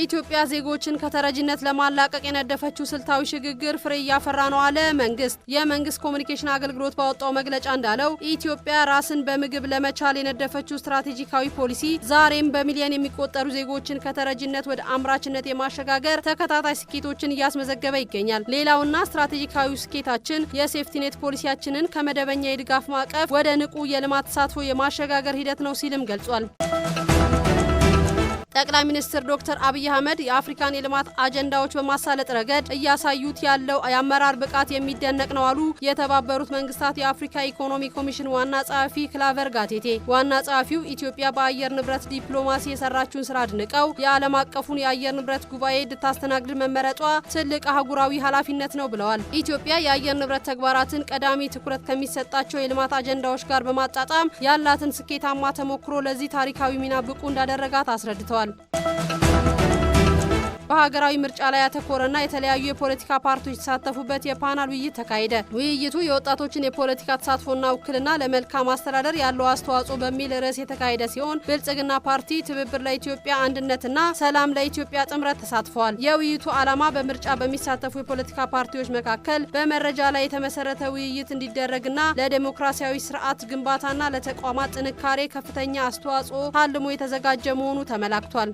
ኢትዮጵያ ዜጎችን ከተረጂነት ለማላቀቅ የነደፈችው ስልታዊ ሽግግር ፍሬ እያፈራ ነው አለ መንግስት። የመንግስት ኮሙኒኬሽን አገልግሎት ባወጣው መግለጫ እንዳለው ኢትዮጵያ ራስን በምግብ ለመቻል የነደፈችው ስትራቴጂካዊ ፖሊሲ ዛሬም በሚሊዮን የሚቆጠሩ ዜጎችን ከተረጂነት ወደ አምራችነት የማሸጋገር ተከታታይ ስኬቶችን እያስመዘገበ ይገኛል። ሌላውና ስትራቴጂካዊ ስኬታችን የሴፍቲኔት ፖሊሲያችንን ከመደበኛ የድጋፍ ማዕቀፍ ወደ ንቁ የልማት ተሳትፎ የማሸጋገር ሂደት ነው ሲልም ገልጿል። ጠቅላይ ሚኒስትር ዶክተር አብይ አህመድ የአፍሪካን የልማት አጀንዳዎች በማሳለጥ ረገድ እያሳዩት ያለው የአመራር ብቃት የሚደነቅ ነው አሉ የተባበሩት መንግስታት የአፍሪካ ኢኮኖሚ ኮሚሽን ዋና ጸሐፊ ክላቨር ጋቴቴ። ዋና ጸሐፊው ኢትዮጵያ በአየር ንብረት ዲፕሎማሲ የሰራችውን ስራ አድንቀው የዓለም አቀፉን የአየር ንብረት ጉባኤ እንድታስተናግድ መመረጧ ትልቅ አህጉራዊ ኃላፊነት ነው ብለዋል። ኢትዮጵያ የአየር ንብረት ተግባራትን ቀዳሚ ትኩረት ከሚሰጣቸው የልማት አጀንዳዎች ጋር በማጣጣም ያላትን ስኬታማ ተሞክሮ ለዚህ ታሪካዊ ሚና ብቁ እንዳደረጋት አስረድተዋል። በሀገራዊ ምርጫ ላይ ያተኮረና የተለያዩ የፖለቲካ ፓርቲዎች የተሳተፉበት የፓናል ውይይት ተካሄደ። ውይይቱ የወጣቶችን የፖለቲካ ተሳትፎና ውክልና ለመልካም አስተዳደር ያለው አስተዋጽኦ በሚል ርዕስ የተካሄደ ሲሆን ብልጽግና ፓርቲ፣ ትብብር ለኢትዮጵያ አንድነትና ሰላም ለኢትዮጵያ ጥምረት ተሳትፈዋል። የውይይቱ ዓላማ በምርጫ በሚሳተፉ የፖለቲካ ፓርቲዎች መካከል በመረጃ ላይ የተመሰረተ ውይይት እንዲደረግና ለዲሞክራሲያዊ ስርዓት ግንባታና ለተቋማት ጥንካሬ ከፍተኛ አስተዋጽኦ ታልሞ የተዘጋጀ መሆኑ ተመላክቷል።